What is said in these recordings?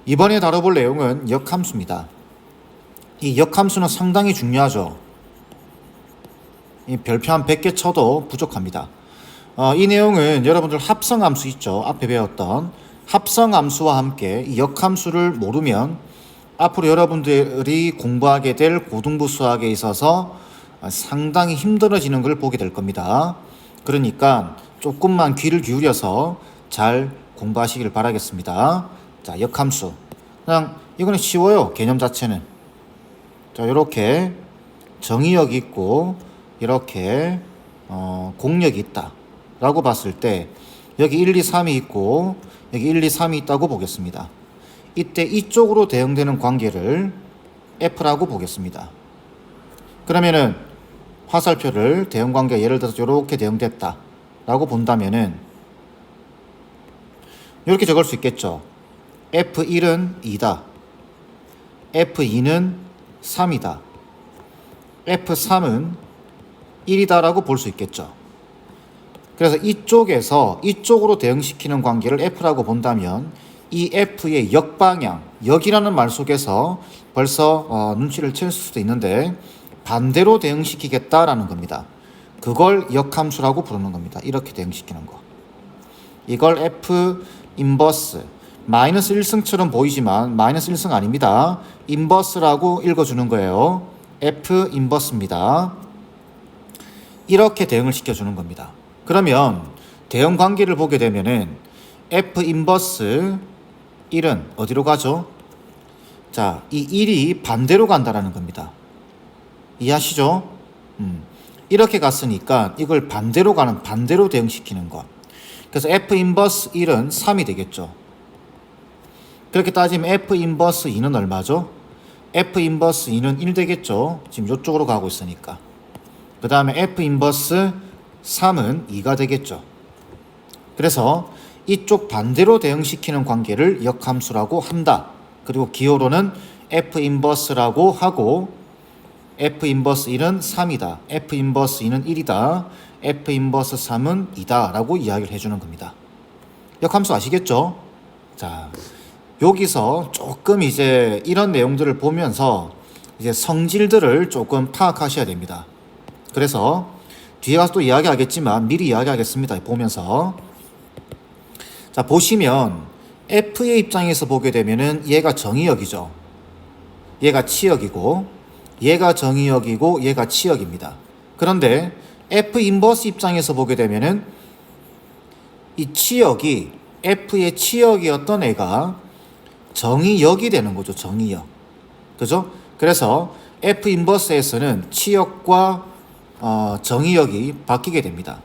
이번에 다뤄볼 내용은 역함수입니다. 이 역함수는 상당히 중요하죠. 이 별표 한 100개 쳐도 부족합니다. 이 내용은 여러분들 합성함수 있죠. 앞에 배웠던 합성함수와 함께 이 역함수를 모르면 앞으로 여러분들이 공부하게 될 고등부 수학에 있어서 상당히 힘들어지는 걸 보게 될 겁니다. 그러니까 조금만 귀를 기울여서 잘 공부하시길 바라겠습니다. 자, 역함수. 그냥 이거는 쉬워요. 개념 자체는. 자, 이렇게 정의역이 있고 이렇게 공역이 있다 라고 봤을 때 여기 1, 2, 3이 있고 여기 1, 2, 3이 있다고 보겠습니다. 이때 이쪽으로 대응되는 관계를 F라고 보겠습니다. 그러면은 화살표를 대응관계 예를 들어서 이렇게 대응됐다 라고 본다면은 이렇게 적을 수 있겠죠. F1은 2다. F2는 3이다. F3은 1이다 라고 볼 수 있겠죠. 그래서 이쪽에서 이쪽으로 대응시키는 관계를 F라고 본다면 이 F의 역방향, 역이라는 말 속에서 벌써 눈치를 챌 수도 있는데 반대로 대응시키겠다라는 겁니다. 그걸 역함수라고 부르는 겁니다. 이렇게 대응시키는 거. 이걸 F 인버스, 마이너스 1승처럼 보이지만 마이너스 1승 아닙니다. 인버스라고 읽어주는 거예요. F 인버스입니다. 이렇게 대응을 시켜주는 겁니다. 그러면 대응 관계를 보게 되면은 F 인버스 1은 어디로 가죠? 자, 이 1이 반대로 간다라는 겁니다. 이해하시죠? 이렇게 갔으니까 이걸 반대로 가는, 반대로 대응시키는 것. 그래서 F 인버스 1은 3이 되겠죠. 그렇게 따지면 F 인버스 2는 얼마죠? F 인버스 2는 1 되겠죠. 지금 이쪽으로 가고 있으니까. 그 다음에 F 인버스 3은 2가 되겠죠. 그래서 이쪽 반대로 대응시키는 관계를 역함수라고 한다. 그리고 기호로는 F 인버스라고 하고 F 인버스 1은 3이다. F 인버스 2는 1이다. F 인버스 3은 2다 라고 이야기를 해주는 겁니다. 역함수 아시겠죠? 자, 여기서 조금 이제 이런 내용들을 보면서 이제 성질들을 조금 파악하셔야 됩니다. 그래서 뒤에 가서 또 이야기하겠지만 미리 이야기하겠습니다. 보면서. 자, 보시면 F의 입장에서 보게 되면은 얘가 정의역이죠. 얘가 치역이고 얘가 정의역이고 얘가 치역입니다. 그런데 F 인버스 입장에서 보게 되면은 이 치역이 F의 치역이었던 애가 정의역이 되는 거죠. 정의역. 그죠? 그래서 F 인버스에서는 치역과 정의역이 바뀌게 됩니다.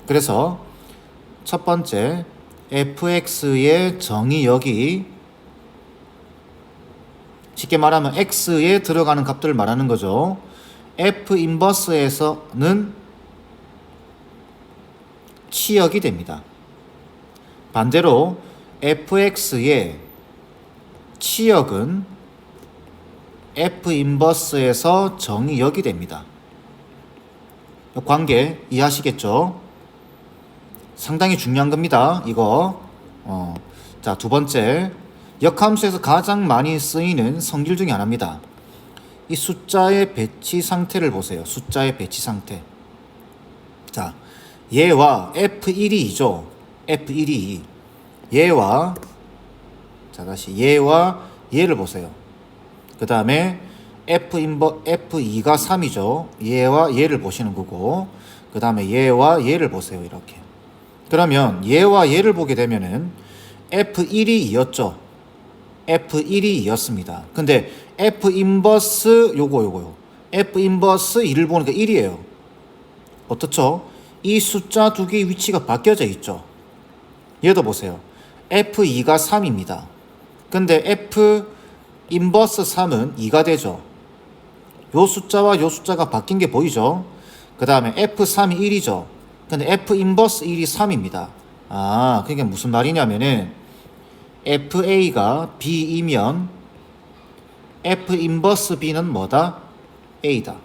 그래서 첫 번째 fx의 정의역이 쉽게 말하면 x에 들어가는 값들을 말하는 거죠. f 인버스에서는 치역이 됩니다. 반대로 fx의 치역은 f 인버스에서 정의역이 됩니다. 관계 이해하시겠죠? 상당히 중요한 겁니다. 이거. 자, 두 번째. 역함수에서 가장 많이 쓰이는 성질 중에 하나입니다. 이 숫자의 배치 상태를 보세요. 숫자의 배치 상태. 자, 얘와 F1이 2죠. F1이 2. 얘와, 자, 다시 얘와 얘를 보세요. 그 다음에 F2가 3이죠. 얘와 얘를 보시는 거고, 그 다음에 얘와 얘를 보세요. 이렇게. 그러면 얘와 얘를 보게 되면은 F1이 2였죠. F1이 2였습니다. 근데 F 인버스 요거요. F 인버스 2를 보니까 1이에요. 어떻죠? 이 숫자 두 개의 위치가 바뀌어져 있죠. 얘도 보세요. F2가 3입니다. 근데 F 인버스 3은 2가 되죠. 요 숫자와 요 숫자가 바뀐 게 보이죠? 그 다음에 F3이 1이죠. 근데 F 인버스 1이 3입니다. 아, 그게 무슨 말이냐면은 FA가 B이면 F 인버스 B는 뭐다? A다.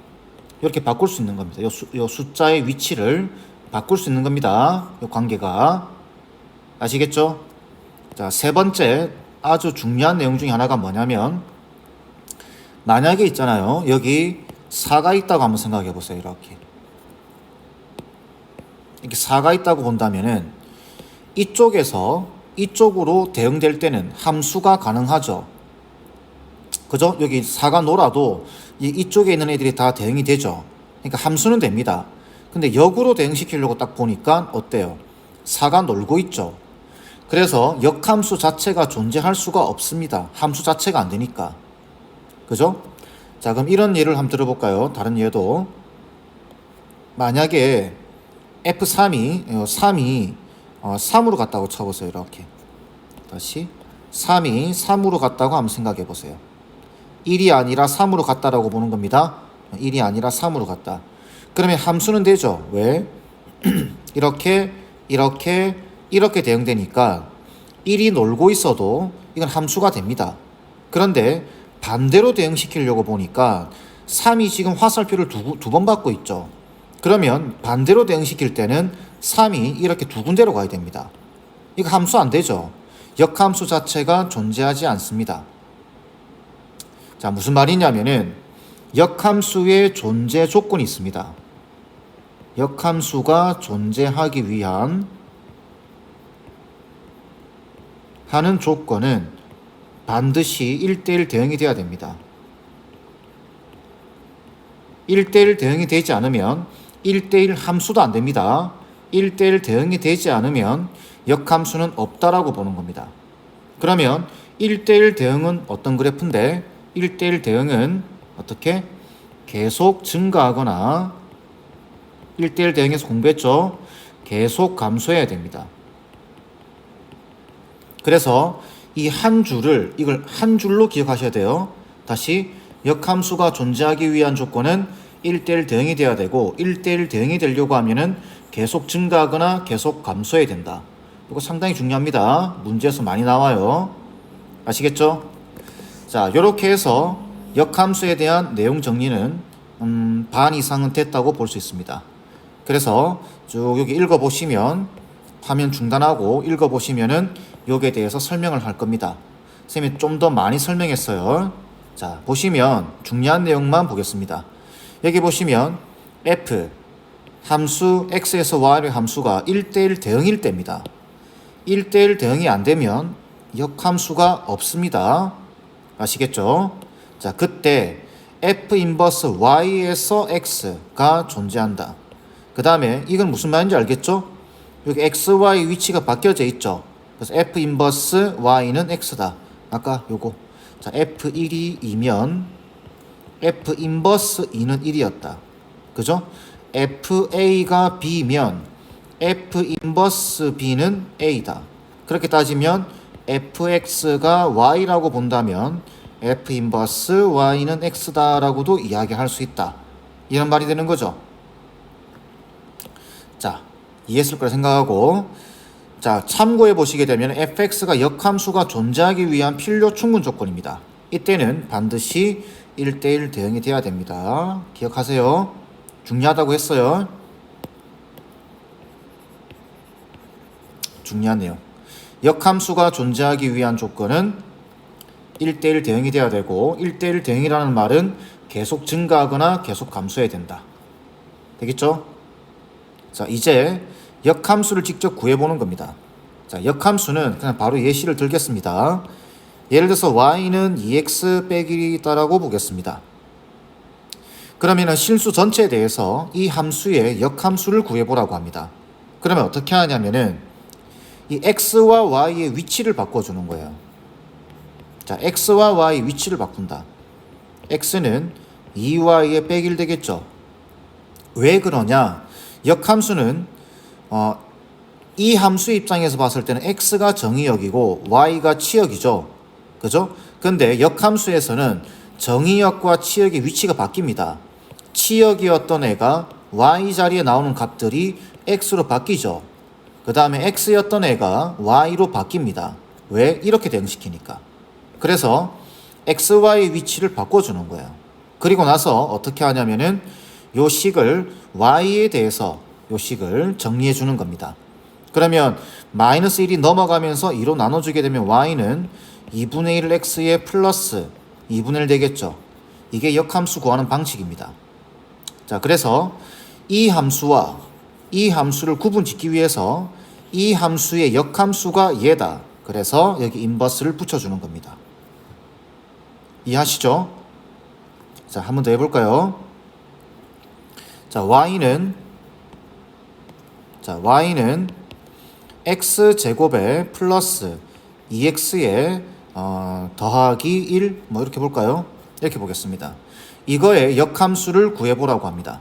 이렇게 바꿀 수 있는 겁니다. 요 숫자의 위치를 바꿀 수 있는 겁니다. 요 관계가. 아시겠죠? 자, 세 번째 아주 중요한 내용 중에 하나가 뭐냐면, 만약에 있잖아요. 여기 4가 있다고 한번 생각해 보세요. 이렇게 4가 있다고 본다면은 이쪽에서 이쪽으로 대응될 때는 함수가 가능하죠. 그죠? 여기 4가 놀아도 이쪽에 있는 애들이 다 대응이 되죠. 그러니까 함수는 됩니다. 근데 역으로 대응시키려고 딱 보니까 어때요? 4가 놀고 있죠. 그래서 역함수 자체가 존재할 수가 없습니다. 함수 자체가 안 되니까. 그죠? 자, 그럼 이런 예를 한번 들어볼까요? 다른 예도. 만약에 F3이 3으로 갔다고 쳐보세요. 이렇게. 다시 3이 3으로 갔다고 한번 생각해 보세요. 1이 아니라 3으로 갔다라고 보는 겁니다. 1이 아니라 3으로 갔다. 그러면 함수는 되죠. 왜? 이렇게 대응되니까 1이 놀고 있어도 이건 함수가 됩니다. 그런데 반대로 대응시키려고 보니까 3이 지금 화살표를 두 번 받고 있죠. 그러면 반대로 대응시킬 때는 3이 이렇게 두 군데로 가야 됩니다. 이거 함수 안 되죠. 역함수 자체가 존재하지 않습니다. 자, 무슨 말이냐면은 역함수의 존재 조건이 있습니다. 역함수가 존재하기 위한 하는 조건은 반드시 1대1 대응이 돼야 됩니다. 1대1 대응이 되지 않으면 1대1 함수도 안 됩니다. 1대1 대응이 되지 않으면 역함수는 없다라고 보는 겁니다. 그러면 1대1 대응은 어떤 그래프인데 1대1 대응은 어떻게? 계속 증가하거나 1대1 대응에서 공부했죠? 계속 감소해야 됩니다. 그래서 이 한 줄을 이걸 한 줄로 기억하셔야 돼요. 다시 역함수가 존재하기 위한 조건은 1대1 대응이 돼야 되고 1대1 대응이 되려고 하면은 계속 증가하거나 계속 감소해야 된다. 이거 상당히 중요합니다. 문제에서 많이 나와요. 아시겠죠? 자, 이렇게 해서 역함수에 대한 내용 정리는 반 이상은 됐다고 볼 수 있습니다. 그래서 쭉 여기 읽어보시면 화면 중단하고 읽어보시면은 여기에 대해서 설명을 할 겁니다. 선생님이 좀 더 많이 설명했어요. 자, 보시면 중요한 내용만 보겠습니다. 여기 보시면 f 함수 x에서 y의 함수가 1대1 대응일 때입니다. 1대1 대응이 안 되면 역함수가 없습니다. 아시겠죠? 자, 그때 f 인버스 y에서 x가 존재한다. 그 다음에 이건 무슨 말인지 알겠죠? 여기 x, y 위치가 바뀌어져 있죠. 그래서 f 인버스 y는 x다. 아까 요거. 자, f1이 2면 f 인버스 2는 1이었다. 그죠? fa가 b면 f 인버스 b는 a다. 그렇게 따지면 fx가 y라고 본다면 f 인버스 y는 x다라고도 이야기할 수 있다. 이런 말이 되는 거죠. 자, 이해했을 거라 생각하고, 자, 참고해 보시게 되면 fx가 역함수가 존재하기 위한 필요 충분 조건입니다. 이때는 반드시 1대1 대응이 돼야 됩니다. 기억하세요. 중요하다고 했어요. 중요한 내용. 역함수가 존재하기 위한 조건은 1대1 대응이 돼야 되고 1대1 대응이라는 말은 계속 증가하거나 계속 감소해야 된다. 되겠죠? 자, 이제 역함수를 직접 구해보는 겁니다. 자, 역함수는 그냥 바로 예시를 들겠습니다. 예를 들어서 y는 2x 빼기 1이다라고 보겠습니다. 그러면 실수 전체에 대해서 이 함수의 역함수를 구해보라고 합니다. 그러면 어떻게 하냐면은 이 x와 y의 위치를 바꿔주는 거예요. 자, x와 y 위치를 바꾼다. x는 2y의 빼기 1 되겠죠. 왜 그러냐? 역함수는 이 함수의 입장에서 봤을 때는 x가 정의역이고 y가 치역이죠. 그죠? 근데 역함수에서는 정의역과 치역의 위치가 바뀝니다. 치역이었던 애가 y 자리에 나오는 값들이 x로 바뀌죠. 그 다음에 x였던 애가 y로 바뀝니다. 왜? 이렇게 대응시키니까. 그래서 xy 위치를 바꿔주는 거예요. 그리고 나서 어떻게 하냐면은 요 식을 y에 대해서 요 식을 정리해 주는 겁니다. 그러면 마이너스 1이 넘어가면서 2로 나눠주게 되면 y는 2분의 1 x에 플러스 2분의 1 되겠죠. 이게 역함수 구하는 방식입니다. 자, 그래서 이 함수와 이 함수를 구분짓기 위해서 이 함수의 역함수가 얘다. 그래서 여기 인버스를 붙여주는 겁니다. 이해하시죠? 자, 한 번 더 해볼까요? 자, y는 x제곱에 플러스 2x에 더하기 1 뭐 이렇게 볼까요? 이렇게 보겠습니다. 이거의 역함수를 구해보라고 합니다.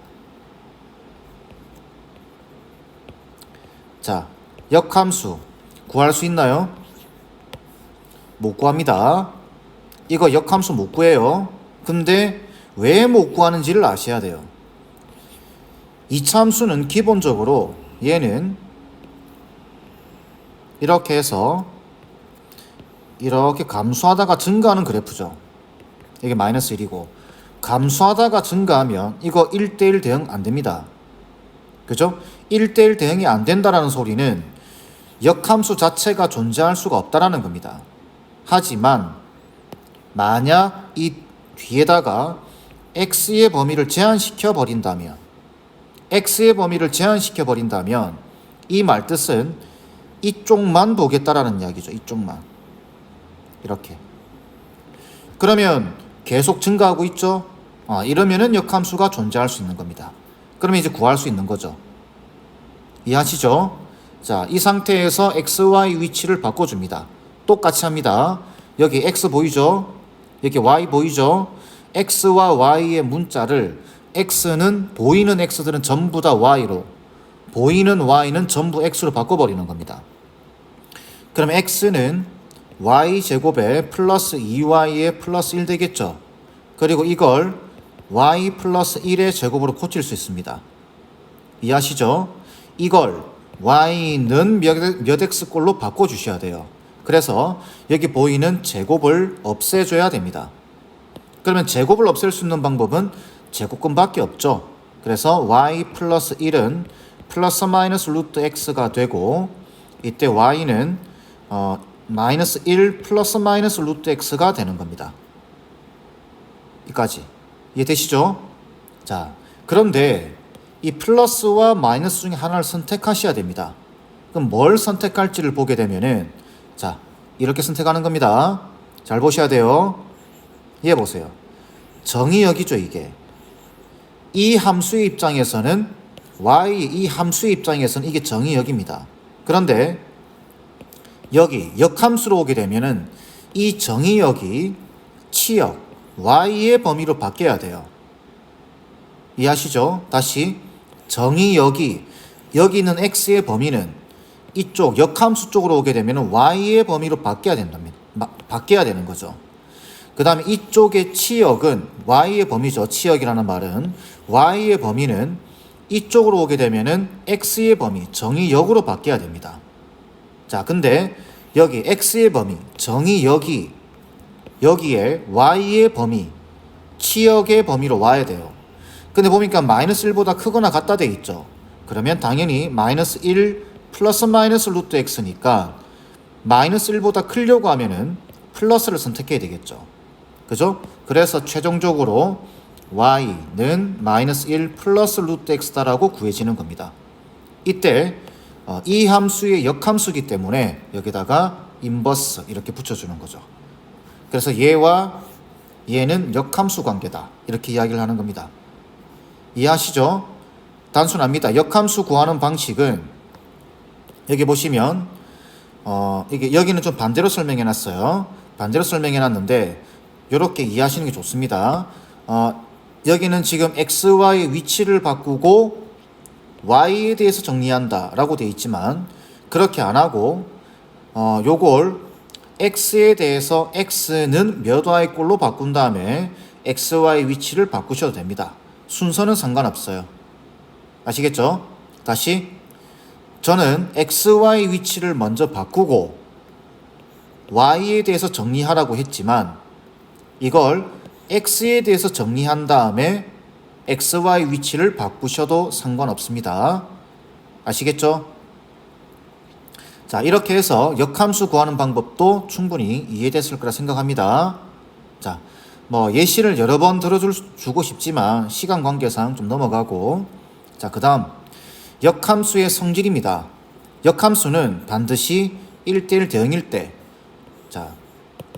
자, 역함수 구할 수 있나요? 못 구합니다. 이거 역함수 못 구해요. 근데 왜 못 구하는지를 아셔야 돼요. 이차함수는 기본적으로 얘는 이렇게 해서 이렇게 감소하다가 증가하는 그래프죠. 이게 마이너스 1이고 감소하다가 증가하면 이거 1대1 대응 안 됩니다. 그죠? 1대1 대응이 안 된다라는 소리는 역함수 자체가 존재할 수가 없다라는 겁니다. 하지만 만약 이 뒤에다가 x의 범위를 제한시켜 버린다면 이 말뜻은 이쪽만 보겠다라는 이야기죠. 이쪽만. 이렇게. 그러면 계속 증가하고 있죠? 이러면은 역함수가 존재할 수 있는 겁니다. 그러면 이제 구할 수 있는 거죠. 이해하시죠? 자, 이 상태에서 xy 위치를 바꿔줍니다. 똑같이 합니다. 여기 x 보이죠? 여기 y 보이죠? x와 y의 문자를 x는 보이는 x들은 전부 다 y로 보이는 y는 전부 x로 바꿔버리는 겁니다. 그럼 x는 y제곱에 플러스 2y에 플러스 1 되겠죠. 그리고 이걸 y 플러스 1의 제곱으로 고칠 수 있습니다. 이해하시죠? 이걸 y는 몇 x꼴로 바꿔주셔야 돼요. 그래서 여기 보이는 제곱을 없애줘야 됩니다. 그러면 제곱을 없앨 수 있는 방법은 제곱근밖에 없죠. 그래서 y 플러스 1은 플러스 마이너스 루트 x가 되고 이때 y는 마이너스 1 플러스 마이너스 루트 x가 되는 겁니다. 여기까지 이해되시죠? 자, 그런데 이 플러스와 마이너스 중에 하나를 선택하셔야 됩니다. 그럼 뭘 선택할지를 보게 되면은 자, 이렇게 선택하는 겁니다. 잘 보셔야 돼요. 이해 보세요. 정의역이죠, 이게. 이 함수의 입장에서는 이 함수의 입장에서는 이게 정의역입니다. 그런데 여기 역함수로 오게 되면은 이 정의역이 치역 y의 범위로 바뀌어야 돼요. 이해하시죠? 다시 정의역이 여기 있는 x의 범위는 이쪽 역함수 쪽으로 오게 되면 y의 범위로 바뀌어야 되는 거죠. 그 다음에 이쪽의 치역은 y의 범위죠. 치역이라는 말은 y의 범위는 이쪽으로 오게 되면은 x의 범위, 정의역으로 바뀌어야 됩니다. 자, 근데 여기 x의 범위, 정의역이 여기에 y의 범위, 치역의 범위로 와야 돼요. 근데 보니까 마이너스 1보다 크거나 같다 돼 있죠. 그러면 당연히 마이너스 1 플러스 마이너스 루트 x니까 마이너스 1보다 크려고 하면은 플러스를 선택해야 되겠죠. 그죠? 그래서 최종적으로 y는 마이너스 1 플러스 루트 x다라고 구해지는 겁니다. 이때 이 함수의 역함수이기 때문에 여기다가 인버스 이렇게 붙여주는 거죠. 그래서 얘와 얘는 역함수 관계다 이렇게 이야기를 하는 겁니다. 이해하시죠? 단순합니다. 역함수 구하는 방식은 여기 보시면 이게 여기는 좀 반대로 설명해 놨어요. 반대로 설명해 놨는데 이렇게 이해하시는 게 좋습니다. 여기는 지금 xy의 위치를 바꾸고 y에 대해서 정리한다 라고 되어 있지만 그렇게 안 하고 요걸 x에 대해서 x는 몇 y꼴로 바꾼 다음에 xy 위치를 바꾸셔도 됩니다. 순서는 상관없어요. 아시겠죠? 다시 저는 xy 위치를 먼저 바꾸고 y에 대해서 정리하라고 했지만 이걸 x에 대해서 정리한 다음에 xy 위치를 바꾸셔도 상관없습니다. 아시겠죠? 자, 이렇게 해서 역함수 구하는 방법도 충분히 이해됐을 거라 생각합니다. 자, 뭐 예시를 여러 번 들어주고 싶지만 시간 관계상 좀 넘어가고, 자, 그 다음 역함수의 성질입니다. 역함수는 반드시 1대1 대응일 때, 자,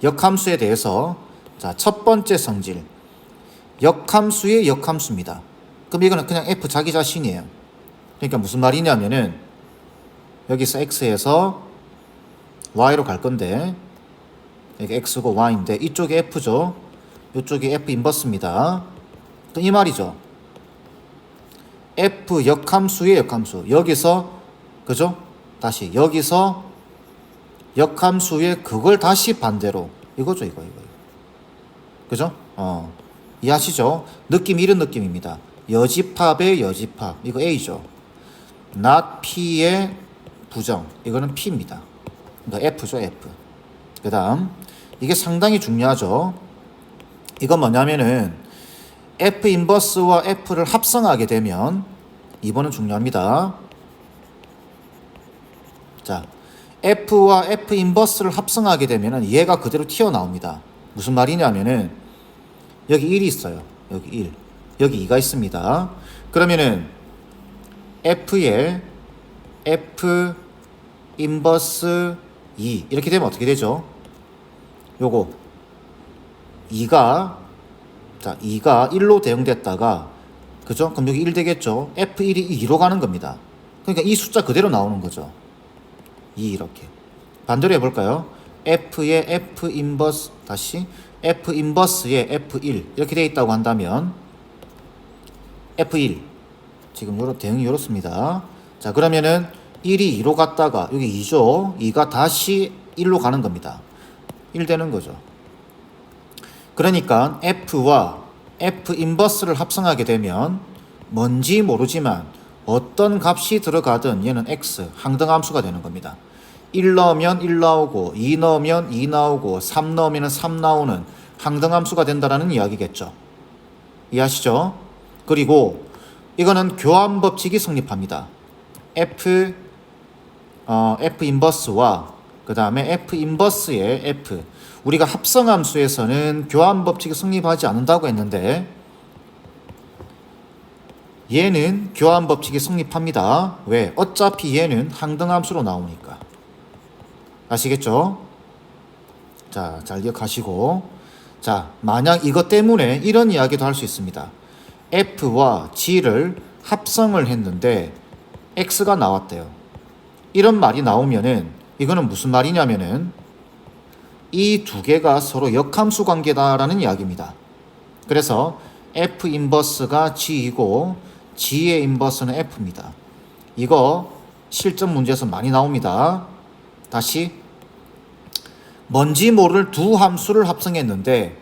역함수에 대해서, 자, 첫 번째 성질, 역함수의 역함수입니다. 그럼 이거는 그냥 f 자기 자신이에요. 그러니까 무슨 말이냐면은 여기서 x에서 y로 갈 건데, 여기 x고 y인데 이쪽이 f죠. 이쪽이 f 인버스입니다. 또 이 말이죠. f 역함수의 역함수. 여기서, 그죠? 다시 여기서 역함수의 그걸 다시 반대로, 이거죠, 이거. 그죠? 이해하시죠? 느낌 이런 느낌입니다. 여집합의 여집합, 이거 A죠. not P의 부정, 이거는 P입니다. 그러니까 F죠, F. 그 다음 이게 상당히 중요하죠. 이건 뭐냐면은 F 인버스와 F를 합성하게 되면, 이번은 중요합니다. 자, F와 F 인버스를 합성하게 되면은 얘가 그대로 튀어나옵니다. 무슨 말이냐면은 여기 1이 있어요. 여기 1. 여기 2가 있습니다. 그러면은 F에 F 인버스 2 이렇게 되면 어떻게 되죠? 요거 2가, 자, 2가 1로 대응됐다가, 그죠? 그럼 여기 1 되겠죠? F1이 2로 가는 겁니다. 그러니까 이 숫자 그대로 나오는 거죠. 2 이렇게. 반대로 해볼까요? F의 F 인버스, 다시 F 인버스의 F1 이렇게 되어 있다고 한다면 F1 지금 요런 대응이 이렇습니다. 자, 그러면은 1이 2로 갔다가 여기 2죠. 2가 다시 1로 가는 겁니다. 1 되는 거죠. 그러니까 F와 F 인버스를 합성하게 되면 뭔지 모르지만 어떤 값이 들어가든 얘는 X 항등함수가 되는 겁니다. 1 넣으면 1 나오고 2 넣으면 2 나오고 3 넣으면 3 나오는 항등함수가 된다라는 이야기겠죠. 이해하시죠? 그리고 이거는 교환 법칙이 성립합니다. F 인버스와 그 다음에 F 인버스의 F, 우리가 합성함수에서는 교환 법칙이 성립하지 않는다고 했는데 얘는 교환 법칙이 성립합니다. 왜? 어차피 얘는 항등함수로 나오니까. 아시겠죠? 자, 잘 기억하시고, 자, 만약 이것 때문에 이런 이야기도 할 수 있습니다. F와 G를 합성을 했는데 X가 나왔대요. 이런 말이 나오면은 이거는 무슨 말이냐면은 이 두 개가 서로 역함수 관계다라는 이야기입니다. 그래서 F 인버스가 G이고 G의 인버스는 F입니다. 이거 실전 문제에서 많이 나옵니다. 다시, 뭔지 모를 두 함수를 합성했는데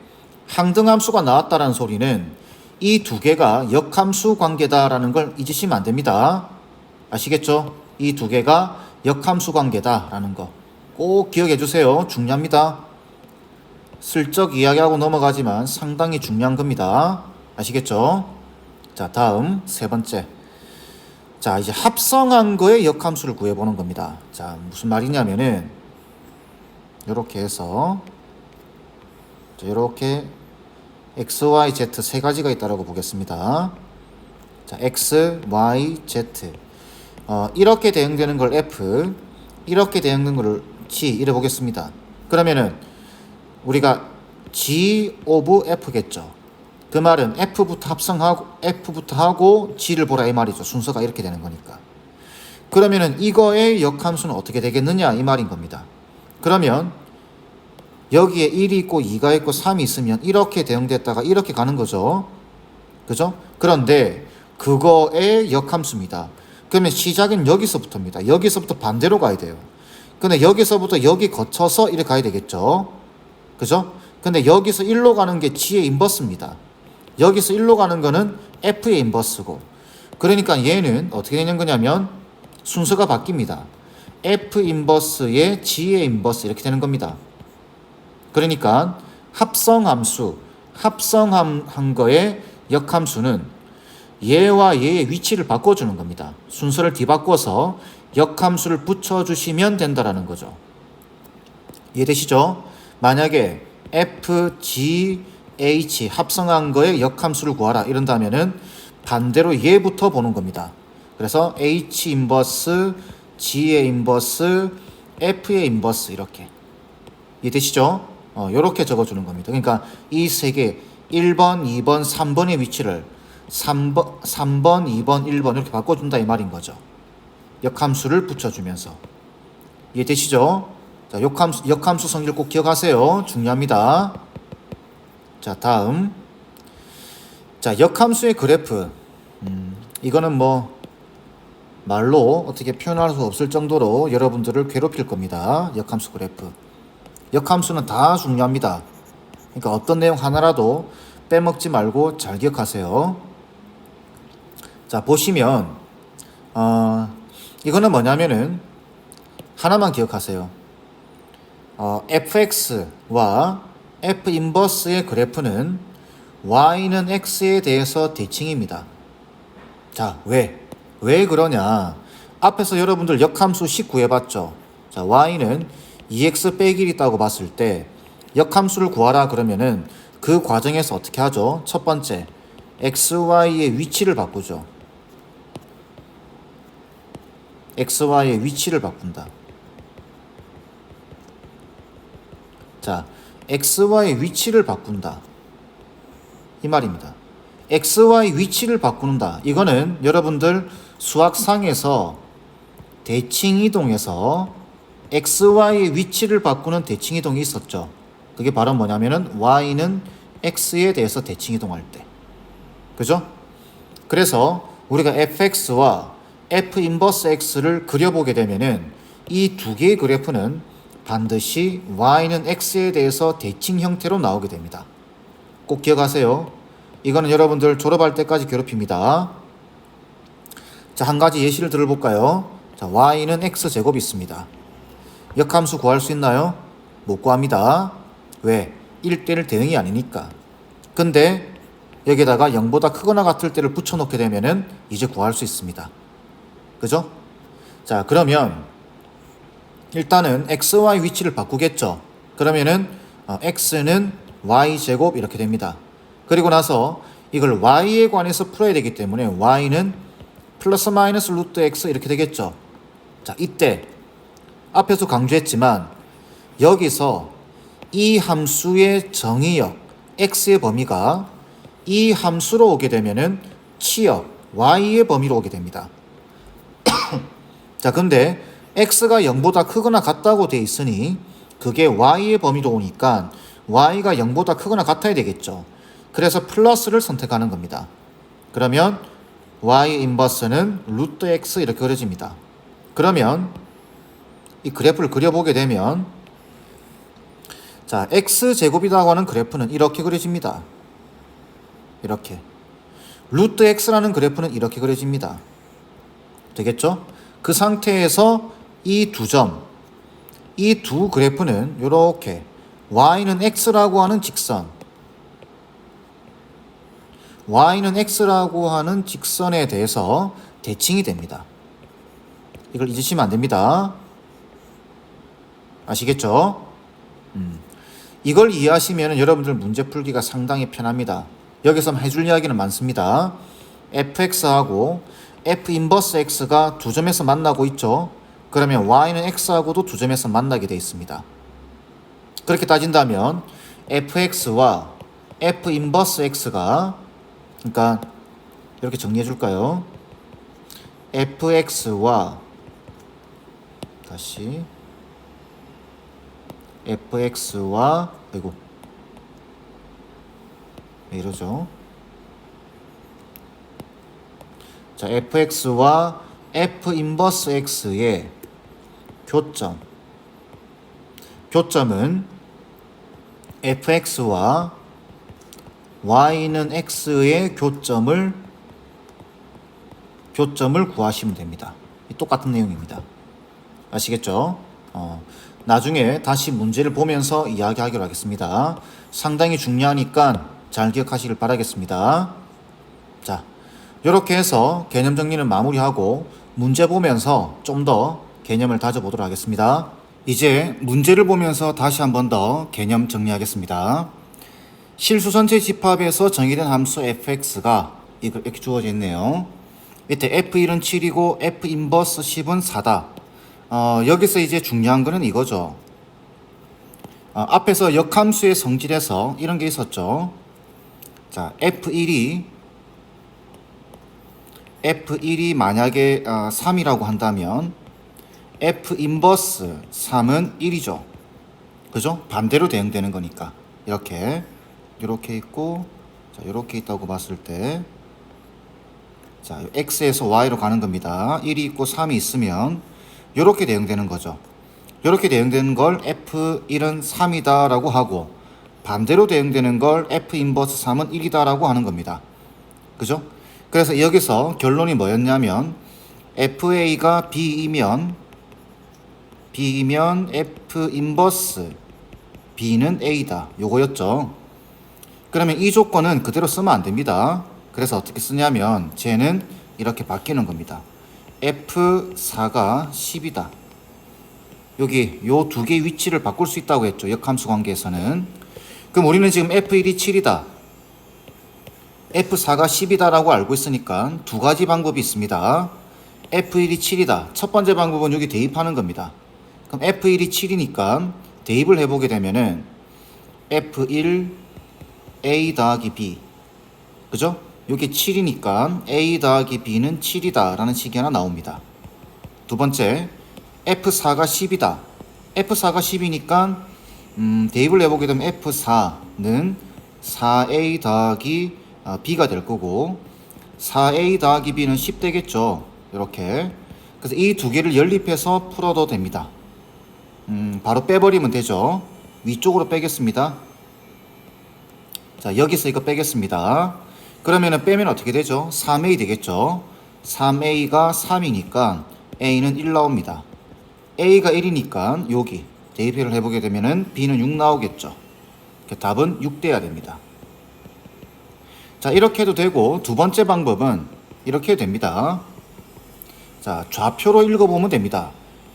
항등함수가 나왔다는 소리는 이 두 개가 역함수 관계다라는 걸 잊으시면 안 됩니다. 아시겠죠? 이 두 개가 역함수 관계다라는 거 꼭 기억해 주세요. 중요합니다. 슬쩍 이야기하고 넘어가지만 상당히 중요한 겁니다. 아시겠죠? 자, 다음 세 번째. 자, 이제 합성한 거의 역함수를 구해보는 겁니다. 자, 무슨 말이냐면은 이렇게 해서 이렇게 x, y, z 세 가지가 있다라고 보겠습니다. 자, x, y, z. 이렇게 대응되는 걸 f, 이렇게 대응되는 걸 g 이래 보겠습니다. 그러면은 우리가 g of f겠죠. 그 말은 f부터 합성하고 f부터 하고 g를 보라 이 말이죠. 순서가 이렇게 되는 거니까. 그러면은 이거의 역함수는 어떻게 되겠느냐 이 말인 겁니다. 그러면 여기에 1이 있고 2가 있고 3이 있으면 이렇게 대응됐다가 이렇게 가는 거죠. 그죠? 그런데 그거의 역함수입니다. 그러면 시작은 여기서부터입니다. 여기서부터 반대로 가야 돼요. 근데 여기서부터 여기 거쳐서 이렇게 가야 되겠죠. 그죠? 근데 여기서 1로 가는 게 G의 인버스입니다. 여기서 1로 가는 거는 F의 인버스고. 그러니까 얘는 어떻게 되는 거냐면 순서가 바뀝니다. F 인버스의 G의 인버스 이렇게 되는 겁니다. 그러니까 합성함수, 합성한 거의 역함수는 얘와 얘의 위치를 바꿔주는 겁니다. 순서를 뒤바꿔서 역함수를 붙여주시면 된다라는 거죠. 이해되시죠? 만약에 F, G, H 합성한 거에 역함수를 구하라 이런다면은 반대로 얘부터 보는 겁니다. 그래서 H 인버스, G의 인버스, F의 인버스 이렇게. 이해되시죠? 이렇게 적어주는 겁니다. 그러니까 이 세 개 1번, 2번, 3번의 위치를 3번, 2번, 1번 이렇게 바꿔준다 이 말인 거죠. 역함수를 붙여주면서. 이해되시죠? 자, 역함수 성질 꼭 기억하세요. 중요합니다. 자, 다음. 자, 역함수의 그래프. 이거는 뭐 말로 어떻게 표현할 수 없을 정도로 여러분들을 괴롭힐 겁니다. 역함수 그래프. 역함수는 다 중요합니다. 그러니까 어떤 내용 하나라도 빼먹지 말고 잘 기억하세요. 자, 보시면 이거는 뭐냐면은 하나만 기억하세요. fx와 f 인버스의 그래프는 y는 x에 대해서 대칭입니다. 자, 왜 그러냐? 앞에서 여러분들 역함수 식 구해봤죠? 자, y는 2x 빼기 1 있다고 봤을 때 역함수를 구하라 그러면은 그 과정에서 어떻게 하죠? 첫 번째, xy의 위치를 바꾸죠. xy의 위치를 바꾼다. 자, xy의 위치를 바꾼다. 이 말입니다. xy 위치를 바꾸는다. 이거는 여러분들 수학상에서 대칭이동에서 xy의 위치를 바꾸는 대칭이동이 있었죠. 그게 바로 뭐냐면은 y는 x에 대해서 대칭이동할 때. 그죠? 그래서 우리가 fx와 f 인버스 x를 그려보게 되면은 이 두 개의 그래프는 반드시 y는 x에 대해서 대칭 형태로 나오게 됩니다. 꼭 기억하세요. 이거는 여러분들 졸업할 때까지 괴롭힙니다. 자, 한 가지 예시를 들어볼까요? 자, y는 x제곱이 있습니다. 역함수 구할 수 있나요? 못 구합니다. 왜? 1대1 대응이 아니니까. 근데 여기다가 0보다 크거나 같을 때를 붙여놓게 되면은 이제 구할 수 있습니다. 그죠? 자, 그러면 일단은 xy 위치를 바꾸겠죠. 그러면은 x는 y제곱 이렇게 됩니다. 그리고 나서 이걸 y에 관해서 풀어야 되기 때문에 y는 플러스 마이너스 루트 x 이렇게 되겠죠. 자, 이때 앞에서 강조했지만 여기서 이 함수의 정의역 x의 범위가 이 함수로 오게 되면은 치역 y의 범위로 오게 됩니다. 자, 근데 x가 0보다 크거나 같다고 돼 있으니 그게 y의 범위로 오니까 y가 0보다 크거나 같아야 되겠죠. 그래서 플러스를 선택하는 겁니다. 그러면 y 인버스는 루트 x 이렇게 그려집니다. 그러면 이 그래프를 그려보게 되면 자, x제곱이라고 하는 그래프는 이렇게 그려집니다. 이렇게. 루트 x라는 그래프는 이렇게 그려집니다. 되겠죠? 그 상태에서 이 두 점, 이 두 그래프는 이렇게 y는 x라고 하는 직선, y는 x라고 하는 직선에 대해서 대칭이 됩니다. 이걸 잊으시면 안 됩니다. 아시겠죠? 이걸 이해하시면 여러분들 문제 풀기가 상당히 편합니다. 여기서 해줄 이야기는 많습니다. fx하고 f 인버스 x가 두 점에서 만나고 있죠. 그러면 y는 x하고도 두 점에서 만나게 되어 있습니다. 그렇게 따진다면 fx와 f 인버스 x가 그러니까 이렇게 정리해 줄까요? fx와 다시 fx와 아이고 왜 이러죠? 자, fx와 f 인버스 x의 교점은 fx와 y는 x의 교점을 구하시면 됩니다. 똑같은 내용입니다. 아시겠죠? 나중에 다시 문제를 보면서 이야기하기로 하겠습니다. 상당히 중요하니까 잘 기억하시길 바라겠습니다. 자, 이렇게 해서 개념 정리는 마무리하고 문제 보면서 좀 더 개념을 다져보도록 하겠습니다. 이제 문제를 보면서 다시 한 번 더 개념 정리하겠습니다. 실수선체 집합에서 정의된 함수 fx가 이렇게 주어져 있네요. 밑에 f1은 7이고 f 인버스 10은 4다. 여기서 이제 중요한 거는 이거죠. 앞에서 역함수의 성질에서 이런 게 있었죠. 자, f1이 만약에 3이라고 한다면 f 인버스 3은 1이죠. 그죠? 반대로 대응되는 거니까. 이렇게 있고, 자, 이렇게 있다고 봤을 때, 자, x에서 y로 가는 겁니다. 1이 있고 3이 있으면 이렇게 대응되는 거죠. 이렇게 대응되는 걸 f1은 3이다 라고 하고, 반대로 대응되는 걸 f 인버스 3은 1이다 라고 하는 겁니다. 그죠? 그래서 여기서 결론이 뭐였냐면 fa가 b이면 f 인버스 b는 a다. 요거였죠. 그러면 이 조건은 그대로 쓰면 안 됩니다. 그래서 어떻게 쓰냐면 쟤는 이렇게 바뀌는 겁니다. f4가 10이다. 여기 요 두 개의 위치를 바꿀 수 있다고 했죠. 역함수 관계에서는. 그럼 우리는 지금 f1이 7이다. f4가 10이다 라고 알고 있으니까 두 가지 방법이 있습니다. f1이 7이다. 첫 번째 방법은 여기 대입하는 겁니다. 그럼 f1이 7이니까 대입을 해보게 되면은 f1 a 더하기 b, 그죠? 여기 7이니까 a 더하기 b는 7이다 라는 식이 하나 나옵니다. 두 번째, f4가 10이다. f4가 10이니까 대입을 해보게 되면 f4는 4a 더하기 b가 될 거고 4a 더하기 b는 10 되겠죠. 이렇게. 그래서 이 두 개를 연립해서 풀어도 됩니다. 바로 빼버리면 되죠. 위쪽으로 빼겠습니다. 자, 여기서 이거 빼겠습니다. 그러면은 빼면 어떻게 되죠? 3a 되겠죠. 3a가 3이니까 a는 1 나옵니다. a가 1이니까 여기 대입을 해보게 되면은 b는 6 나오겠죠. 답은 6 돼야 됩니다. 자, 이렇게 해도 되고 두 번째 방법은 이렇게 해도 됩니다. 자, 좌표로 읽어보면 됩니다.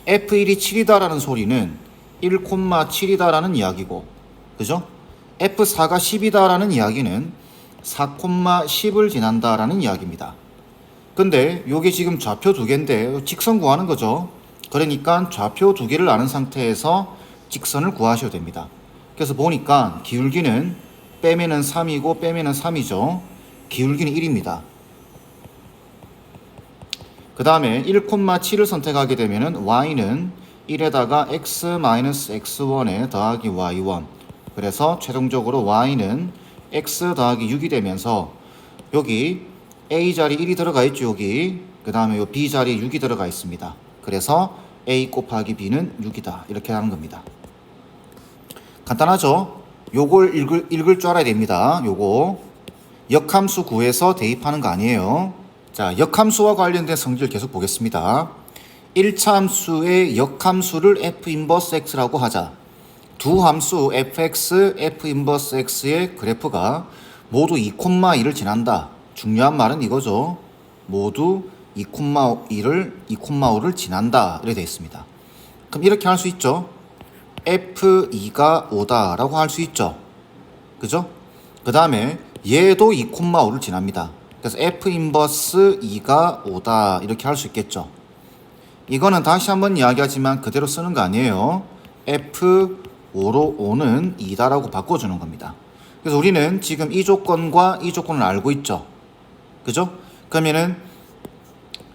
f1이 7이다라는 소리는 1,7이다라는 이야기고, 그죠? f4가 10이다라는 이야기는 4,10을 지난다라는 이야기입니다. 근데 요게 지금 좌표 두 개인데 직선 구하는 거죠. 그러니까 좌표 두 개를 아는 상태에서 직선을 구하셔야 됩니다. 그래서 보니까 기울기는 빼면은 3이고 빼면은 3이죠. 기울기는 1입니다. 그 다음에 1,7을 선택하게 되면은 y는 1에다가 x-x1에 더하기 y1. 그래서 최종적으로 y는 x 더하기 6이 되면서 여기 a 자리 1이 들어가 있죠. 여기. 그 다음에 요 b 자리에 6이 들어가 있습니다. 그래서 a 곱하기 b는 6이다. 이렇게 하는 겁니다. 간단하죠? 요걸 읽을 줄 알아야 됩니다. 요거 역함수 구해서 대입하는 거 아니에요. 자, 역함수와 관련된 성질 계속 보겠습니다. 1차 함수의 역함수를 f 인버스 x라고 하자. 두 함수 fx, f 인버스 x의 그래프가 모두 2,1을 지난다. 중요한 말은 이거죠. 모두 2,5를 지난다. 이렇게 되어 있습니다. 그럼 이렇게 할 수 있죠. f2가 5다 라고 할 수 있죠. 그죠? 그 다음에 얘도 2,5를 지납니다. 그래서 f 인버스 2가 5다 이렇게 할 수 있겠죠. 이거는 다시 한번 이야기하지만 그대로 쓰는 거 아니에요. f5로 5는 2다라고 바꿔주는 겁니다. 그래서 우리는 지금 이 조건과 이 조건을 알고 있죠. 그죠? 그러면은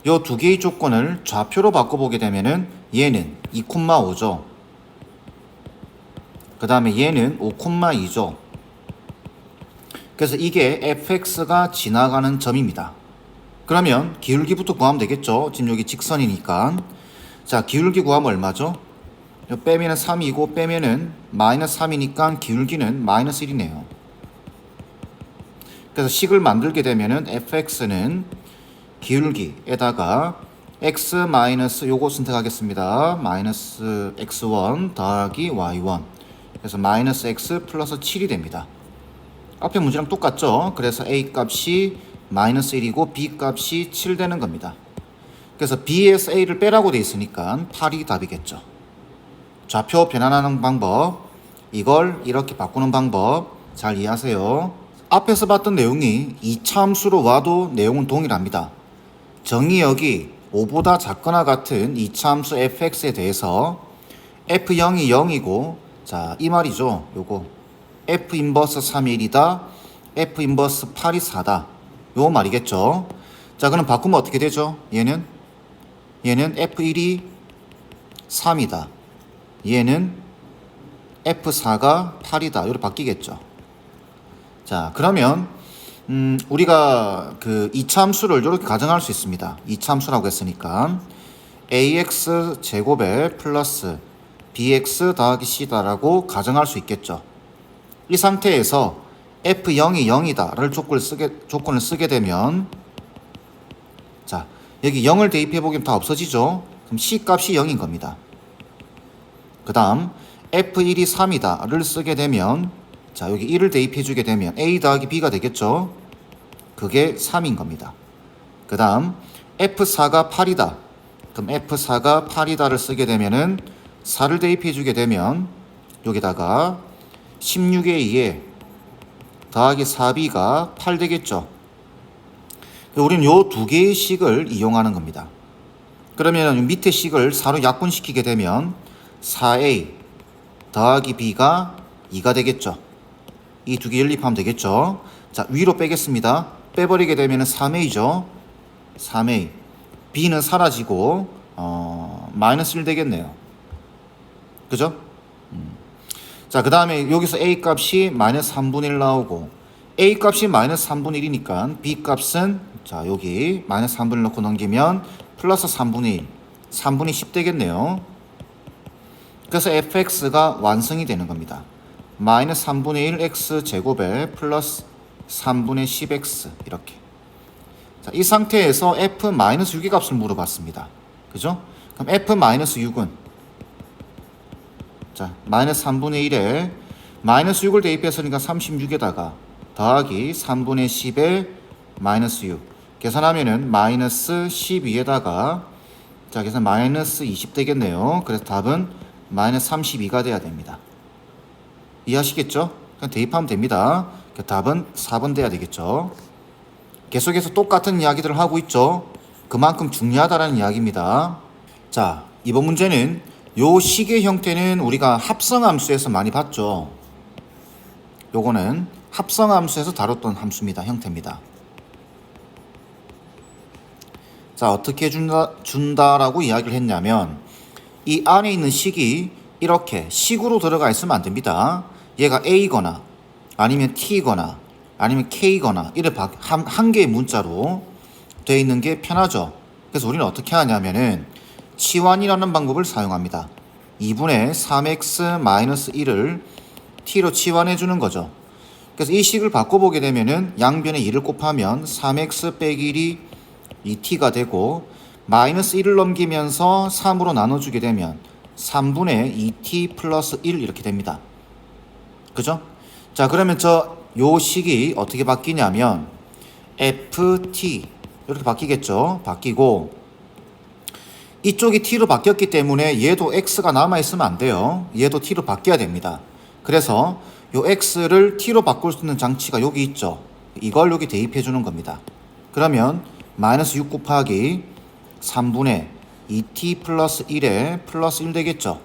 요 두 개의 조건을 좌표로 바꿔보게 되면은 얘는 2,5죠. 그 다음에 얘는 5,2죠. 그래서 이게 fx가 지나가는 점입니다. 그러면 기울기부터 구하면 되겠죠. 지금 여기 직선이니까. 자, 기울기 구하면 얼마죠? 빼면은 3이고 빼면은 마이너스 3이니까 기울기는 마이너스 1이네요. 그래서 식을 만들게 되면은 fx는 기울기에다가 x 마이너스 요거 선택하겠습니다. 마이너스 x1 더하기 y1. 그래서 마이너스 x 플러스 7이 됩니다. 앞에 문제랑 똑같죠. 그래서 a 값이 마이너스 1이고 b 값이 7 되는 겁니다. 그래서 B에서 A를 빼라고 돼 있으니까 8이 답이겠죠. 좌표 변환하는 방법, 이걸 이렇게 바꾸는 방법 잘 이해하세요. 앞에서 봤던 내용이 이차함수로 와도 내용은 동일합니다. 정의역이 5보다 작거나 같은 이차함수 fx에 대해서 f0이 0이고, 자, 이 말이죠. 요거 f 인버스 3이 1이다, f 인버스 8이 4다, 요 말이겠죠. 자, 그럼 바꾸면 어떻게 되죠? 얘는 f1이 3이다, 얘는 f4가 8이다, 이렇게 바뀌겠죠. 자, 그러면 우리가 그 이차함수를 이렇게 가정할 수 있습니다. 이차함수라고 했으니까 ax 제곱에 플러스 bx 더하기 c다라고 가정할 수 있겠죠. 이 상태에서 f0이 0이다를 조건을 쓰게 되면, 자, 여기 0을 대입해 보면 다 없어지죠. 그럼 c 값이 0인 겁니다. 그 다음 f1이 3이다를 쓰게 되면, 자, 여기 1을 대입해 주게 되면 a 더하기 b가 되겠죠. 그게 3인 겁니다. 그 다음 f4가 8이다. 그럼 f4가 8이다를 쓰게 되면은 4를 대입해 주게 되면 여기다가 16의 2에 더하기 4b가 8 되겠죠. 우리는 요 두 개의 식을 이용하는 겁니다. 그러면 밑에 식을 4로 약분시키게 되면 4a 더하기 b가 2가 되겠죠. 이 두 개 연립하면 되겠죠. 자, 위로 빼겠습니다. 빼버리게 되면 3a죠. 3a. b는 사라지고 마이너스 1 되겠네요. 그죠? 자, 그 다음에 여기서 a 값이 마이너스 3분의 1 나오고, a 값이 마이너스 3분의 1이니까 b 값은, 자, 여기 마이너스 3분의 1 넣고 넘기면 플러스 3분의 1, 3분의 10 되겠네요. 그래서 fx가 완성이 되는 겁니다. 마이너스 3분의 1 x 제곱에 플러스 3분의 10x 이렇게. 자, 이 상태에서 f-6의 값을 물어봤습니다. 그죠? 그럼 f-6은, 자, 마이너스 3분의 1에 마이너스 6을 대입했으니까 36에다가 더하기 3분의 10에 마이너스 6 계산하면은 마이너스 12에다가, 자, 계산 마이너스 20 되겠네요. 그래서 답은 마이너스 32가 돼야 됩니다. 이해하시겠죠? 그냥 대입하면 됩니다. 답은 4번 돼야 되겠죠. 계속해서 똑같은 이야기들을 하고 있죠. 그만큼 중요하다는 이야기입니다. 자, 이번 문제는 요 식의 형태는 우리가 합성함수에서 많이 봤죠. 요거는 합성함수에서 다뤘던 함수입니다. 형태입니다. 자, 어떻게 준다라고 이야기를 했냐면, 이 안에 있는 식이 이렇게 식으로 들어가 있으면 안 됩니다. 얘가 a거나 아니면 t거나 아니면 k거나 이렇게 한 개의 문자로 되어 있는 게 편하죠. 그래서 우리는 어떻게 하냐면은 치환이라는 방법을 사용합니다. 2분의 3x-1을 t로 치환해 주는 거죠. 그래서 이 식을 바꿔보게 되면은 양변에 2를 곱하면 3x 빼기 1이 2t가 되고, 마이너스 1을 넘기면서 3으로 나눠주게 되면 3분의 2t 플러스 1 이렇게 됩니다. 그죠? 자, 그러면 요 식이 어떻게 바뀌냐면 ft 이렇게 바뀌겠죠. 바뀌고, 이쪽이 t로 바뀌었기 때문에 얘도 x가 남아있으면 안 돼요. 얘도 t로 바뀌어야 됩니다. 그래서 요 x를 t로 바꿀 수 있는 장치가 여기 있죠. 이걸 여기 대입해 주는 겁니다. 그러면 마이너스 6 곱하기 3분의 2t 플러스 1에 플러스 1 되겠죠.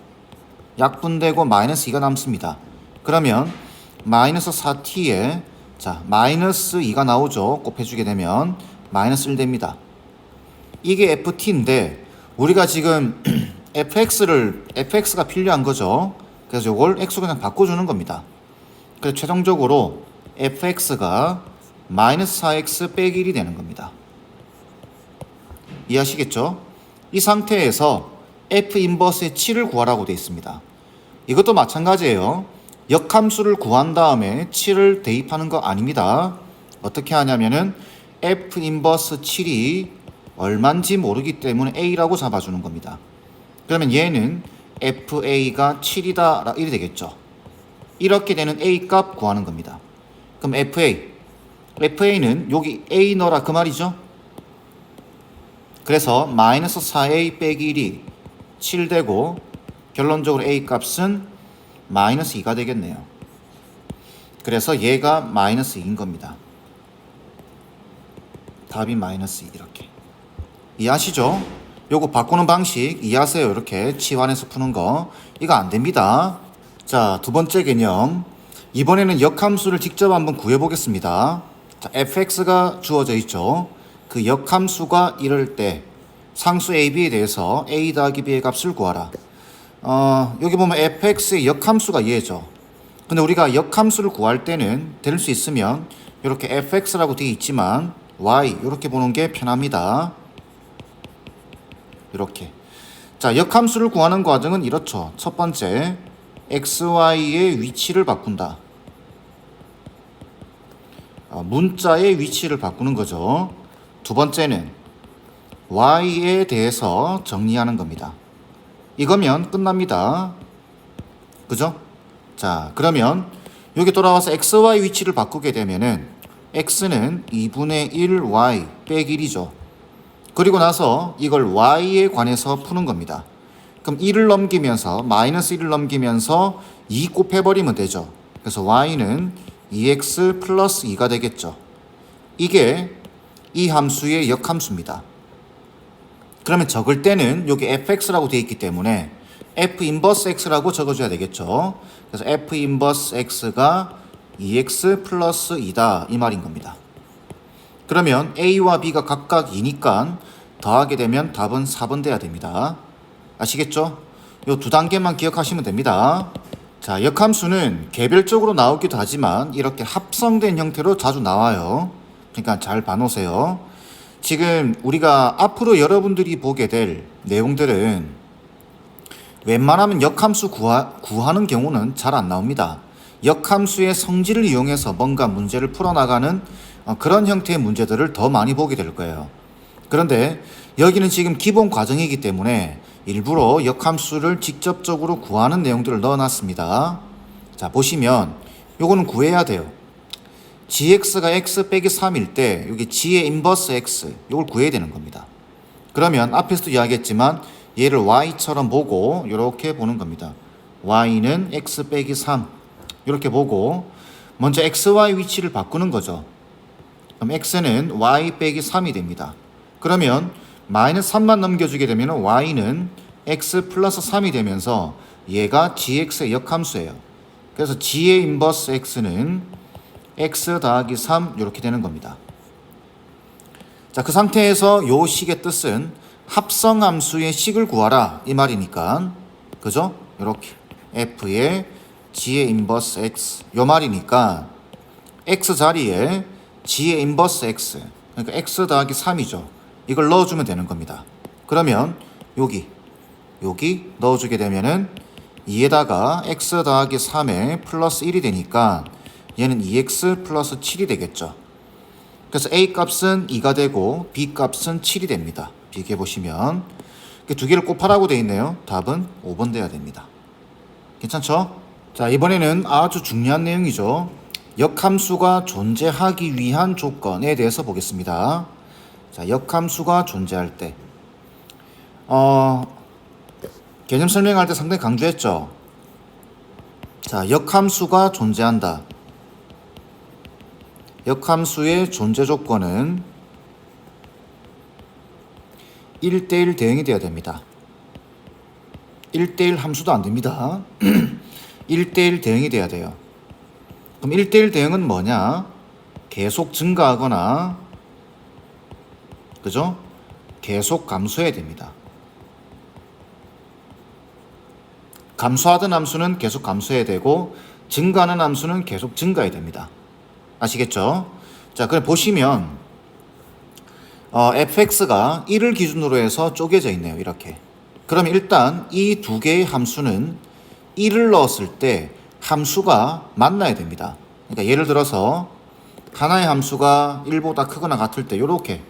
약분되고 마이너스 2가 남습니다. 그러면 마이너스 4t에, 자, 마이너스 2가 나오죠. 곱해주게 되면 마이너스 1 됩니다. 이게 ft인데 우리가 지금 fx가 필요한 거죠. 그래서 이걸 x로 그냥 바꿔주는 겁니다. 그래서 최종적으로 fx가 마이너스 4x 빼기 1이 되는 겁니다. 이해하시겠죠? 이 상태에서 f 인버스의 7을 구하라고 되어 있습니다. 이것도 마찬가지예요. 역함수를 구한 다음에 7을 대입하는 거 아닙니다. 어떻게 하냐면은 f 인버스 7이 얼마인지 모르기 때문에 a라고 잡아주는 겁니다. 그러면 얘는 fa가 7이다 이렇게 되겠죠. 이렇게 되는 a 값 구하는 겁니다. 그럼 fa는 여기 a 넣어라 그 말이죠. 그래서 마이너스 4a 빼기 1이 7되고 결론적으로 a 값은 마이너스 2가 되겠네요. 그래서 얘가 마이너스 2인 겁니다. 답이 마이너스 2 이렇게. 이해하시죠? 요거 바꾸는 방식 이해하세요. 이렇게 치환해서 푸는 거. 이거 안 됩니다. 자, 두 번째 개념. 이번에는 역함수를 직접 한번 구해보겠습니다. 자, fx가 주어져 있죠. 그 역함수가 이럴 때 상수 a, b에 대해서 a 더하기 b의 값을 구하라. 여기 보면 fx의 역함수가 얘죠. 근데 우리가 역함수를 구할 때는 될 수 있으면 이렇게 fx라고 되어 있지만 y 이렇게 보는 게 편합니다. 이렇게. 자, 역함수를 구하는 과정은 이렇죠. 첫 번째, xy의 위치를 바꾼다. 문자의 위치를 바꾸는 거죠. 두 번째는 y에 대해서 정리하는 겁니다. 이거면 끝납니다. 그죠? 자, 그러면 여기 돌아와서 xy 위치를 바꾸게 되면은 x는 2분의 1y 빼기 1이죠. 그리고 나서 이걸 y에 관해서 푸는 겁니다. 그럼 1을 넘기면서 마이너스 1을 넘기면서 2 곱해버리면 되죠. 그래서 y는 2x 플러스 2가 되겠죠. 이게 이 함수의 역함수입니다. 그러면 적을 때는 여기 fx라고 되어 있기 때문에 f 인버스 x라고 적어줘야 되겠죠. 그래서 f 인버스 x가 2x 플러스 2다 이 말인 겁니다. 그러면 a와 b가 각각 2니까 더하게 되면 답은 4번 돼야 됩니다. 아시겠죠? 요 두 단계만 기억하시면 됩니다. 자, 역함수는 개별적으로 나오기도 하지만 이렇게 합성된 형태로 자주 나와요. 그러니까 잘 봐놓으세요. 지금 우리가 앞으로 여러분들이 보게 될 내용들은 웬만하면 역함수 구하는 경우는 잘 안 나옵니다. 역함수의 성질을 이용해서 뭔가 문제를 풀어나가는 그런 형태의 문제들을 더 많이 보게 될 거예요. 그런데 여기는 지금 기본 과정이기 때문에 일부러 역함수를 직접적으로 구하는 내용들을 넣어놨습니다. 자, 보시면 요거는 구해야 돼요. gx가 x 빼기 3일 때 여기 g의 인버스 x 요걸 구해야 되는 겁니다. 그러면 앞에서도 이야기했지만 얘를 y처럼 보고 이렇게 보는 겁니다. y는 x 빼기 3 이렇게 보고 먼저 xy 위치를 바꾸는 거죠. 그럼 x는 y 빼기 3이 됩니다. 그러면 마이너스 3만 넘겨주게 되면 y는 x 플러스 3이 되면서 얘가 gx의 역함수예요. 그래서 g의 인버스 x는 x 더하기 3 이렇게 되는 겁니다. 자, 그 상태에서 요 식의 뜻은 합성함수의 식을 구하라 이 말이니까 그죠? 이렇게 f의 g의 인버스 x 요 말이니까 x 자리에 g의 인버스 x 그러니까 x 더하기 3이죠. 이걸 넣어주면 되는 겁니다. 그러면 여기 넣어주게 되면은 2에다가 x 더하기 3에 플러스 1이 되니까 얘는 2x 플러스 7이 되겠죠. 그래서 a 값은 2가 되고 b 값은 7이 됩니다. 비교해 보시면 두 개를 곱하라고 되어 있네요. 답은 5번 돼야 됩니다. 괜찮죠? 자, 이번에는 아주 중요한 내용이죠. 역함수가 존재하기 위한 조건에 대해서 보겠습니다. 자, 역함수가 존재할 때 개념 설명할 때 상당히 강조했죠. 자, 역함수가 존재한다. 역함수의 존재 조건은 1대1 대응이 돼야 됩니다. 1대1 함수도 안 됩니다. 1대1 대응이 돼야 돼요. 그럼 1대1 대응은 뭐냐? 계속 증가하거나 그죠? 계속 감소해야 됩니다. 감소하던 함수는 계속 감소해야 되고 증가하는 함수는 계속 증가해야 됩니다. 아시겠죠? 자, 그럼 보시면 fx가 1을 기준으로 해서 쪼개져 있네요. 이렇게. 그럼 일단 이 두 개의 함수는 1을 넣었을 때 함수가 만나야 됩니다. 그러니까 예를 들어서 하나의 함수가 1보다 크거나 같을 때 이렇게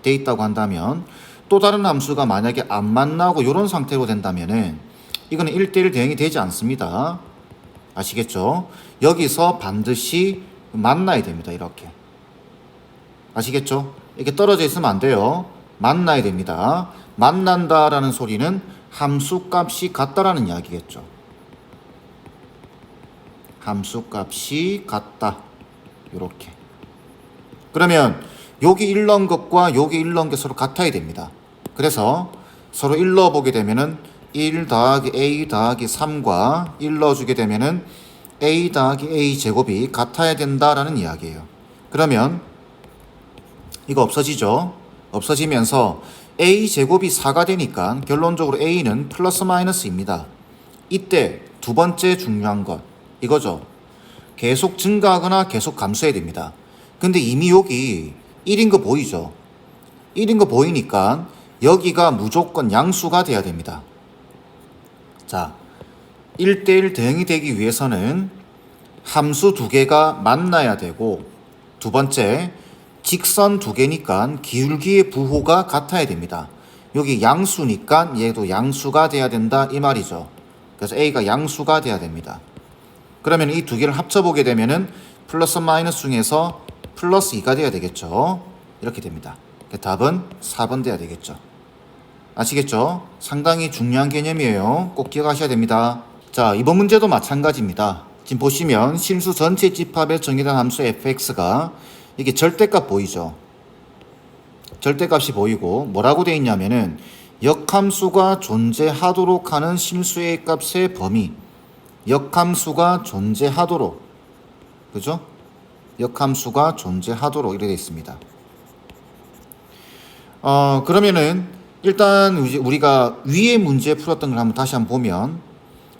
돼 있다고 한다면 또 다른 함수가 만약에 안 만나고 이런 상태로 된다면은 이거는 1대1 대응이 되지 않습니다. 아시겠죠? 여기서 반드시 만나야 됩니다. 이렇게. 아시겠죠? 이렇게 떨어져 있으면 안 돼요. 만나야 됩니다. 만난다라는 소리는 함수값이 같다라는 이야기겠죠. 함수값이 같다. 이렇게. 그러면 여기 1 넣은 것과 여기 1 넣은 게 서로 같아야 됩니다. 그래서 서로 1 넣어보게 되면은 1 더하기 a 더하기 3과 1 넣어주게 되면은 a 더하기 a 제곱이 같아야 된다라는 이야기예요. 그러면 이거 없어지죠? 없어지면서 a 제곱이 4가 되니까 결론적으로 a는 플러스 마이너스입니다. 이때 두 번째 중요한 것 이거죠. 계속 증가하거나 계속 감소해야 됩니다. 근데 이미 여기 1인 거 보이죠? 1인 거 보이니까 여기가 무조건 양수가 돼야 됩니다. 자, 1대1 대응이 되기 위해서는 함수 두 개가 만나야 되고 두 번째 직선 두 개니까 기울기의 부호가 같아야 됩니다. 여기 양수니까 얘도 양수가 돼야 된다 이 말이죠. 그래서 A가 양수가 돼야 됩니다. 그러면 이 두 개를 합쳐보게 되면은 플러스 마이너스 중에서 플러스 2가 돼야 되겠죠. 이렇게 됩니다. 답은 4번 돼야 되겠죠. 아시겠죠? 상당히 중요한 개념이에요. 꼭 기억하셔야 됩니다. 자, 이번 문제도 마찬가지입니다. 지금 보시면 실수 전체 집합에 정의된 함수 fx가 이게 절대값 보이죠? 절대값이 보이고 뭐라고 되어 있냐면은 역함수가 존재하도록 하는 실수의 값의 범위 역함수가 존재하도록 그죠? 역함수가 존재하도록 이렇게 되어 있습니다. 그러면은 일단 우리가 위에 문제 풀었던 걸 다시 한번 보면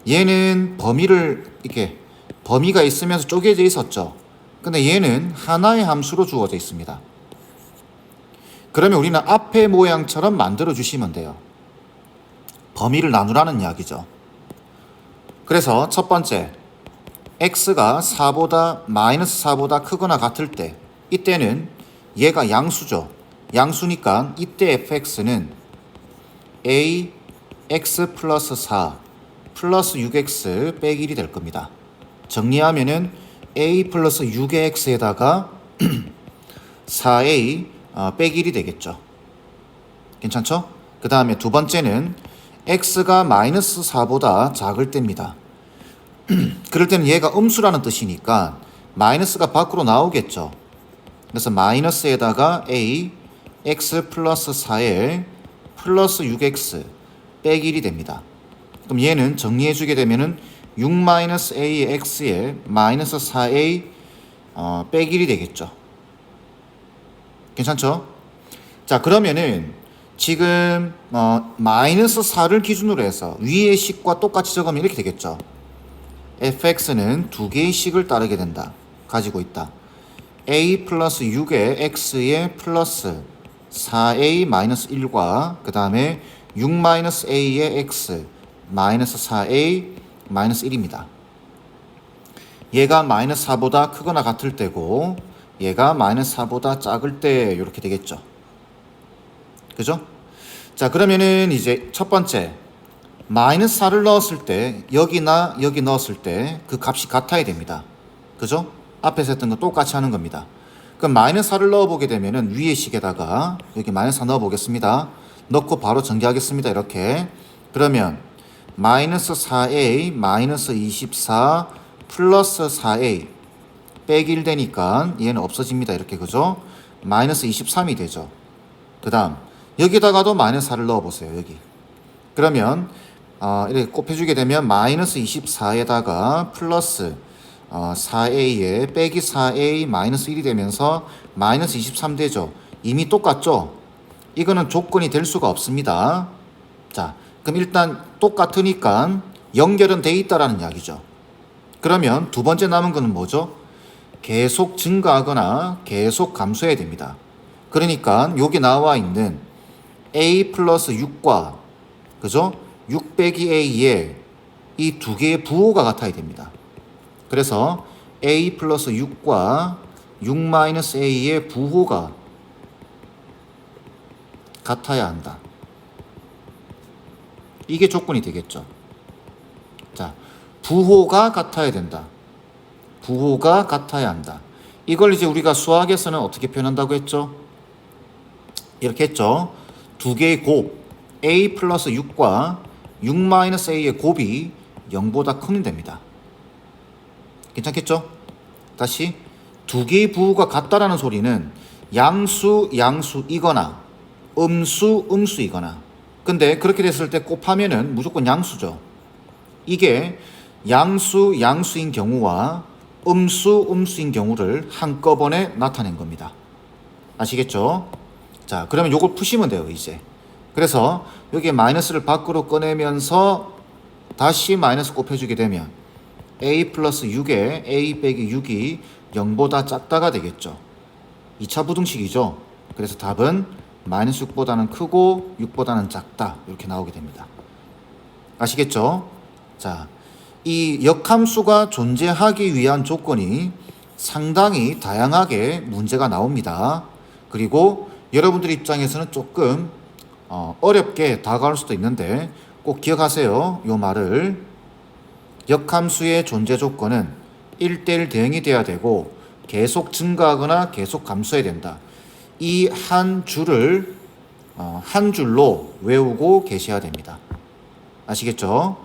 얘는 범위를 이렇게 범위가 있으면서 쪼개져 있었죠. 근데 얘는 하나의 함수로 주어져 있습니다. 그러면 우리는 앞의 모양처럼 만들어 주시면 돼요. 범위를 나누라는 이야기죠. 그래서 첫 번째 x가 4보다 마이너스 4보다 크거나 같을 때 이때는 얘가 양수죠. 양수니까 이때 fx는 a x 플러스 4 플러스 6x 빼기 1이 될 겁니다. 정리하면은 a 플러스 6의 x에다가 4a 빼기 1이 되겠죠. 괜찮죠? 그 다음에 두 번째는 x가 마이너스 4보다 작을 때입니다. 그럴 때는 얘가 음수라는 뜻이니까 마이너스가 밖으로 나오겠죠. 그래서 마이너스에다가 a x 플러스 4에 플러스 6x 빼기 1이 됩니다. 그럼 얘는 정리해주게 되면은 6 마이너스 a의 x에 마이너스 4a 빼기 1이 되겠죠. 괜찮죠? 자, 그러면은 지금 마이너스 4를 기준으로 해서 위의 식과 똑같이 적으면 이렇게 되겠죠. fx는 두 개의 식을 따르게 된다. 가지고 있다. a 플러스 6의 x에 플러스 4a 마이너스 1과 그 다음에 6 마이너스 a의 x 마이너스 4a 마이너스 1입니다. 얘가 마이너스 4보다 크거나 같을 때고 얘가 마이너스 4보다 작을 때 이렇게 되겠죠. 그죠? 자, 그러면은 이제 첫 번째 마이너스 4를 넣었을 때 여기나 여기 넣었을 때 그 값이 같아야 됩니다. 그죠? 앞에서 했던 거 똑같이 하는 겁니다. 그럼 마이너스 4를 넣어보게 되면은 위의 식에다가 여기 마이너스 4 넣어보겠습니다. 넣고 바로 전개하겠습니다. 이렇게. 그러면 마이너스 4a 마이너스 24 플러스 4a 빼기 1 되니까 얘는 없어집니다. 이렇게 그죠? 마이너스 23이 되죠. 그 다음 여기다가도 마이너스 4를 넣어보세요. 여기. 그러면 이렇게 곱해주게 되면 마이너스 24에다가 플러스 4a에 빼기 4a 마이너스 1이 되면서 마이너스 23 되죠. 이미 똑같죠? 이거는 조건이 될 수가 없습니다. 자, 그럼 일단 똑같으니까 연결은 돼 있다라는 이야기죠. 그러면 두 번째 남은 거는 뭐죠? 계속 증가하거나 계속 감소해야 됩니다. 그러니까 여기 나와 있는 a 플러스 6과 그죠? 6 빼기 a에 이 두 개의 부호가 같아야 됩니다. 그래서 a 플러스 6과 6 마이너스 a의 부호가 같아야 한다. 이게 조건이 되겠죠. 자, 부호가 같아야 된다. 부호가 같아야 한다. 이걸 이제 우리가 수학에서는 어떻게 표현한다고 했죠? 이렇게 했죠. 두 개의 곱 a 플러스 6과 6 마이너스 a의 곱이 0보다 크면 됩니다. 괜찮겠죠? 다시 두 개의 부호가 같다라는 소리는 양수 양수이거나 음수 음수이거나, 근데 그렇게 됐을 때 곱하면은 무조건 양수죠. 이게 양수 양수인 경우와 음수 음수인 경우를 한꺼번에 나타낸 겁니다. 아시겠죠? 자, 그러면 요걸 푸시면 돼요, 이제. 그래서 여기에 마이너스를 밖으로 꺼내면서 다시 마이너스 곱해주게 되면 a 플러스 6에 a 빼기 6이 0보다 작다가 되겠죠. 2차 부등식이죠. 그래서 답은 마이너스 6보다는 크고 6보다는 작다, 이렇게 나오게 됩니다. 아시겠죠? 자, 이 역함수가 존재하기 위한 조건이 상당히 다양하게 문제가 나옵니다. 그리고 여러분들 입장에서는 조금 어렵게 다가올 수도 있는데 꼭 기억하세요. 이 말을. 역함수의 존재 조건은 1대1 대응이 돼야 되고 계속 증가하거나 계속 감소해야 된다. 이 한 줄을 한 줄로 외우고 계셔야 됩니다. 아시겠죠?